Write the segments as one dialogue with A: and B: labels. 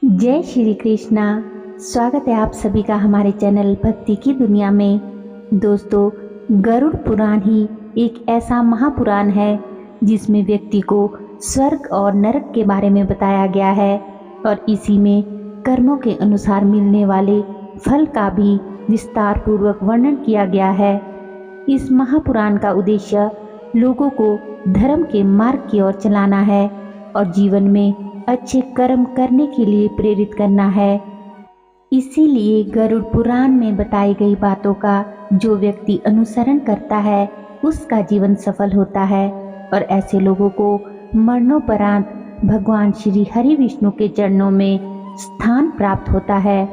A: जय श्री कृष्णा। स्वागत है आप सभी का हमारे चैनल भक्ति की दुनिया में। दोस्तों, गरुड़ पुराण ही एक ऐसा महापुराण है जिसमें व्यक्ति को स्वर्ग और नरक के बारे में बताया गया है और इसी में कर्मों के अनुसार मिलने वाले फल का भी विस्तार पूर्वक वर्णन किया गया है। इस महापुराण का उद्देश्य लोगों को धर्म के मार्ग की ओर चलाना है और जीवन में अच्छे कर्म करने के लिए प्रेरित करना है। इसीलिए गरुड़ पुराण में बताई गई बातों का जो व्यक्ति अनुसरण करता है उसका जीवन सफल होता है और ऐसे लोगों को मरणोपरांत भगवान श्री हरि विष्णु के चरणों में स्थान प्राप्त होता है।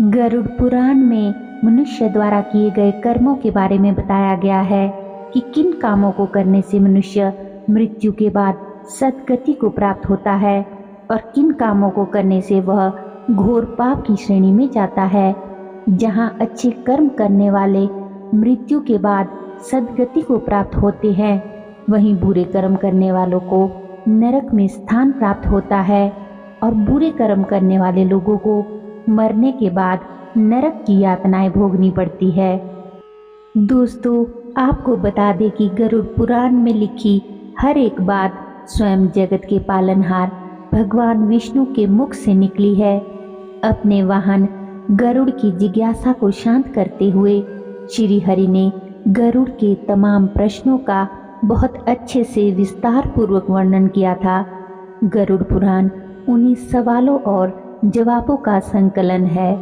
A: गरुड़ पुराण में मनुष्य द्वारा किए गए कर्मों के बारे में बताया गया है कि किन कामों को करने से मनुष्य मृत्यु के बाद सद्गति को प्राप्त होता है और किन कामों को करने से वह घोर पाप की श्रेणी में जाता है। जहां अच्छे कर्म करने वाले मृत्यु के बाद सद्गति को प्राप्त होते हैं, वहीं बुरे कर्म करने वालों को नरक में स्थान प्राप्त होता है और बुरे कर्म करने वाले लोगों को मरने के बाद नरक की यातनाएं भोगनी पड़ती है। दोस्तों, आपको बता दें कि गरुड़ पुराण में लिखी हर एक बात स्वयं जगत के पालनहार भगवान विष्णु के मुख से निकली है। अपने वाहन गरुड़ की जिज्ञासा को शांत करते हुए श्री हरि ने गरुड़ के तमाम प्रश्नों का बहुत अच्छे से विस्तार पूर्वक वर्णन किया था। गरुड़ पुराण उन्हीं सवालों और जवाबों का संकलन है।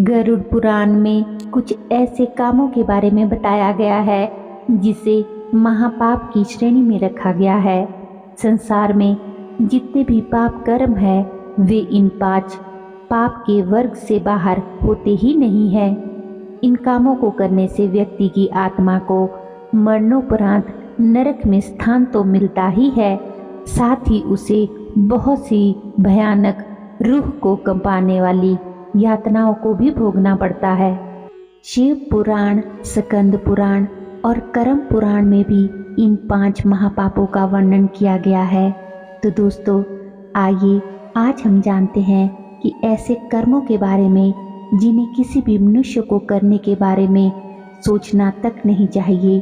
A: गरुड़ पुराण में कुछ ऐसे कामों के बारे में बताया गया है जिसे महापाप की श्रेणी में रखा गया है। संसार में जितने भी पाप कर्म है वे इन 5 पाप के वर्ग से बाहर होते ही नहीं है। इन कामों को करने से व्यक्ति की आत्मा को मरणोपरांत नरक में स्थान तो मिलता ही है, साथ ही उसे बहुत सी भयानक रूह को कंपाने वाली यातनाओं को भी भोगना पड़ता है। शिव पुराण, स्कंद पुराण और कर्म पुराण में भी इन 5 महापापों का वर्णन किया गया है। तो दोस्तों, आइए आज हम जानते हैं कि ऐसे कर्मों के बारे में जिन्हें किसी भी मनुष्य को करने के बारे में सोचना तक नहीं चाहिए।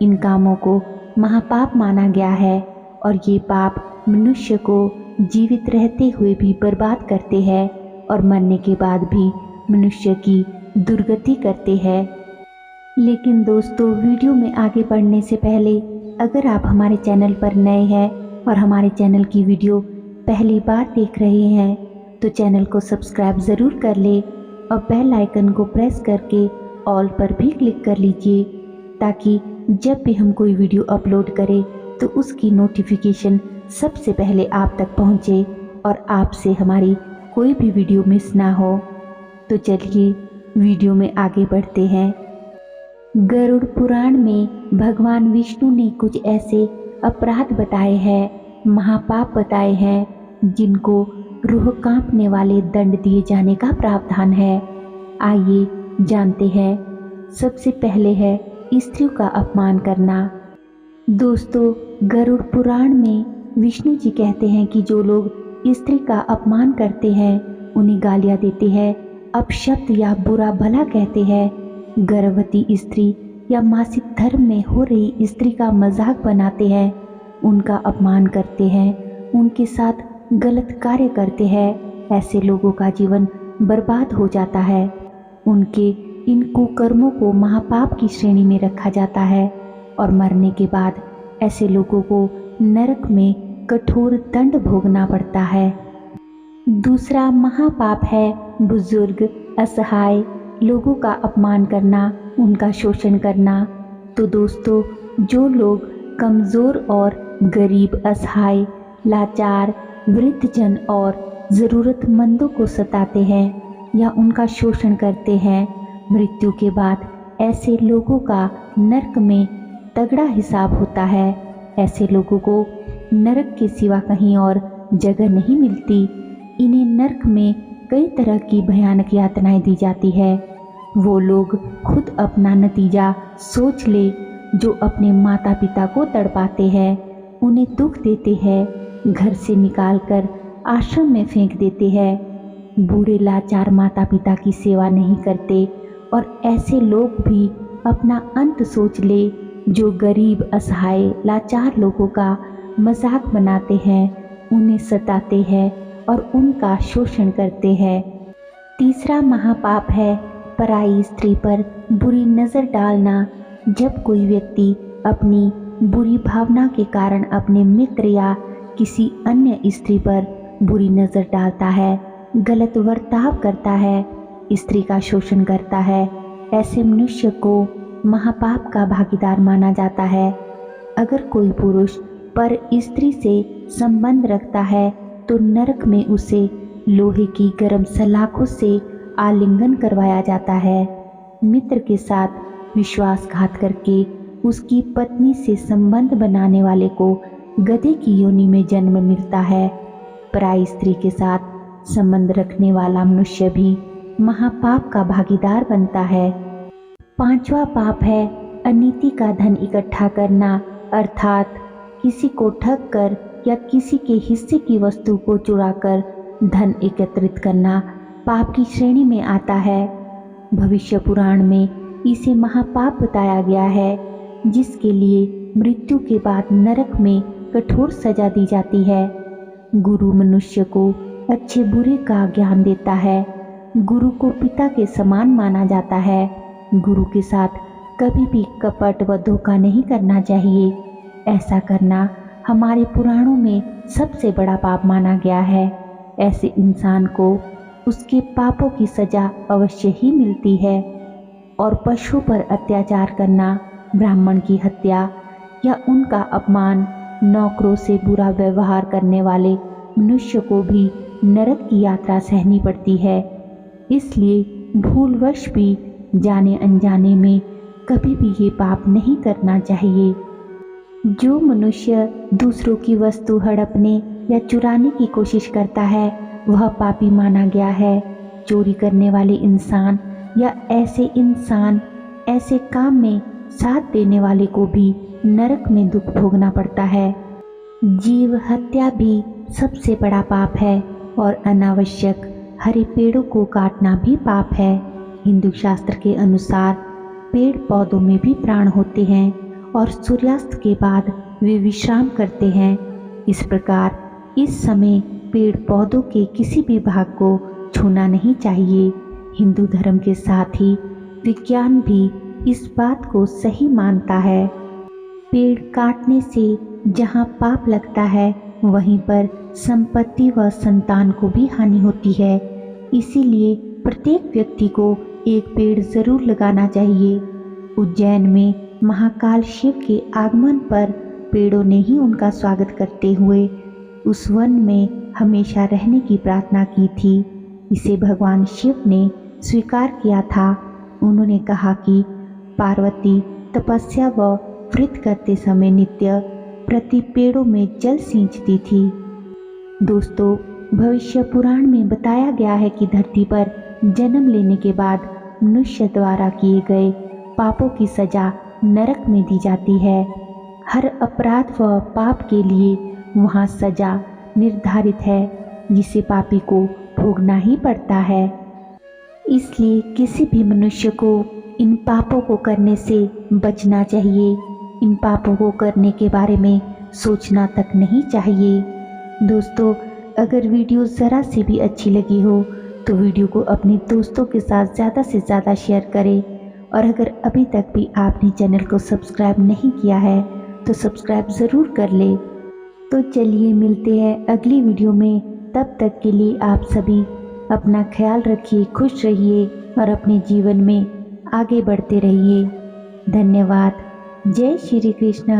A: इन कामों को महापाप माना गया है और ये पाप मनुष्य को जीवित रहते हुए भी बर्बाद करते हैं और मरने के बाद भी मनुष्य की दुर्गति करते हैं। लेकिन दोस्तों, वीडियो में आगे बढ़ने से पहले अगर आप हमारे चैनल पर नए हैं और हमारे चैनल की वीडियो पहली बार देख रहे हैं तो चैनल को सब्सक्राइब ज़रूर कर ले और बेल आइकन को प्रेस करके ऑल पर भी क्लिक कर लीजिए ताकि जब भी हम कोई वीडियो अपलोड करें तो उसकी नोटिफिकेशन सबसे पहले आप तक पहुंचे और आपसे हमारी कोई भी वीडियो मिस ना हो। तो चलिए वीडियो में आगे बढ़ते हैं। गरुड़ पुराण में भगवान विष्णु ने कुछ ऐसे अपराध बताए हैं, महापाप बताए हैं जिनको रूह कांपने वाले दंड दिए जाने का प्रावधान है। आइए जानते हैं। सबसे पहले है स्त्रियों का अपमान करना। दोस्तों, गरुड़ पुराण में विष्णु जी कहते हैं कि जो लोग स्त्री का अपमान करते हैं, उन्हें गालियां देते हैं, अपशब्द या बुरा भला कहते हैं, गर्भवती स्त्री या मासिक धर्म में हो रही स्त्री का मजाक बनाते हैं, उनका अपमान करते हैं, उनके साथ गलत कार्य करते हैं, ऐसे लोगों का जीवन बर्बाद हो जाता है। उनके इन कुकर्मों को महापाप की श्रेणी में रखा जाता है और मरने के बाद ऐसे लोगों को नरक में कठोर दंड भोगना पड़ता है। दूसरा महापाप है बुजुर्ग, असहाय लोगों का अपमान करना, उनका शोषण करना। तो दोस्तों, जो लोग कमज़ोर और गरीब, असहाय, लाचार, वृद्धजन और ज़रूरतमंदों को सताते हैं या उनका शोषण करते हैं, मृत्यु के बाद ऐसे लोगों का नरक में तगड़ा हिसाब होता है। ऐसे लोगों को नरक के सिवा कहीं और जगह नहीं मिलती। इन्हें नरक में कई तरह की भयानक यातनाएं दी जाती है। वो लोग खुद अपना नतीजा सोच ले जो अपने माता पिता को तड़पाते हैं, उन्हें दुख देते हैं, घर से निकालकर आश्रम में फेंक देते हैं। बूढ़े लाचार माता पिता की सेवा नहीं करते और ऐसे लोग भी अपना अंत सोच ले जो गरीब असहाय लाचार लोगों का मजाक बनाते हैं, उन्हें सताते हैं और उनका शोषण करते हैं। तीसरा महापाप है पराई स्त्री पर बुरी नज़र डालना। जब कोई व्यक्ति अपनी बुरी भावना के कारण अपने मित्र या किसी अन्य स्त्री पर बुरी नज़र डालता है, गलत बर्ताव करता है, स्त्री का शोषण करता है, ऐसे मनुष्य को महापाप का भागीदार माना जाता है। अगर कोई पुरुष पर स्त्री से संबंध रखता है तो नरक में उसे लोहे की गर्म सलाखों से आलिंगन करवाया जाता है। मित्र के साथ विश्वासघात करके उसकी पत्नी से संबंध बनाने वाले को गधे की योनि में जन्म मिलता है। पराई स्त्री के साथ संबंध रखने वाला मनुष्य भी महापाप का भागीदार बनता है। पांचवा पाप है अनीति का धन इकट्ठा करना, अर्थात किसी को ठग कर या किसी के हिस्से की वस्तु को चुराकर धन एकत्रित करना पाप की श्रेणी में आता है। भविष्य पुराण में इसे महापाप बताया गया है, जिसके लिए मृत्यु के बाद नरक में कठोर सजा दी जाती है। गुरु मनुष्य को अच्छे बुरे का ज्ञान देता है। गुरु को पिता के समान माना जाता है। गुरु के साथ कभी भी कपट व धोखा नहीं करना चाहिए। ऐसा करना हमारे पुराणों में सबसे बड़ा पाप माना गया है। ऐसे इंसान को उसके पापों की सजा अवश्य ही मिलती है। और पशु पर अत्याचार करना, ब्राह्मण की हत्या या उनका अपमान, नौकरों से बुरा व्यवहार करने वाले मनुष्य को भी नरक की यात्रा सहनी पड़ती है। इसलिए भूलवश भी जाने अनजाने में कभी भी ये पाप नहीं करना चाहिए। जो मनुष्य दूसरों की वस्तु हड़पने या चुराने की कोशिश करता है वह पापी माना गया है। चोरी करने वाले इंसान या ऐसे काम में साथ देने वाले को भी नरक में दुख भोगना पड़ता है। जीव हत्या भी सबसे बड़ा पाप है और अनावश्यक हरे पेड़ों को काटना भी पाप है। हिंदू शास्त्र के अनुसार पेड़ पौधों में भी प्राण होते हैं और सूर्यास्त के बाद वे विश्राम करते हैं। इस प्रकार इस समय पेड़ पौधों के किसी भी भाग को छूना नहीं चाहिए। हिंदू धर्म के साथ ही विज्ञान भी इस बात को सही मानता है। पेड़ काटने से जहाँ पाप लगता है वहीं पर संपत्ति व संतान को भी हानि होती है। इसीलिए प्रत्येक व्यक्ति को एक पेड़ जरूर लगाना चाहिए। उज्जैन में महाकाल शिव के आगमन पर पेड़ों ने ही उनका स्वागत करते हुए उस वन में हमेशा रहने की प्रार्थना की थी। इसे भगवान शिव ने स्वीकार किया था। उन्होंने कहा कि पार्वती तपस्या व व्रत करते समय नित्य प्रति पेड़ों में जल सींचती थी। दोस्तों, भविष्य पुराण में बताया गया है कि धरती पर जन्म लेने के बाद मनुष्य द्वारा किए गए पापों की सजा नरक में दी जाती है। हर अपराध व पाप के लिए वहाँ सजा निर्धारित है जिसे पापी को भोगना ही पड़ता है। इसलिए किसी भी मनुष्य को इन पापों को करने से बचना चाहिए। इन पापों को करने के बारे में सोचना तक नहीं चाहिए। दोस्तों, अगर वीडियो ज़रा सी भी अच्छी लगी हो तो वीडियो को अपने दोस्तों के साथ ज़्यादा से ज़्यादा शेयर करें। और अगर अभी तक भी आपने चैनल को सब्सक्राइब नहीं किया है तो सब्सक्राइब ज़रूर कर ले। तो चलिए मिलते हैं अगली वीडियो में। तब तक के लिए आप सभी अपना ख्याल रखिए, खुश रहिए और अपने जीवन में आगे बढ़ते रहिए। धन्यवाद। जय श्री कृष्ण।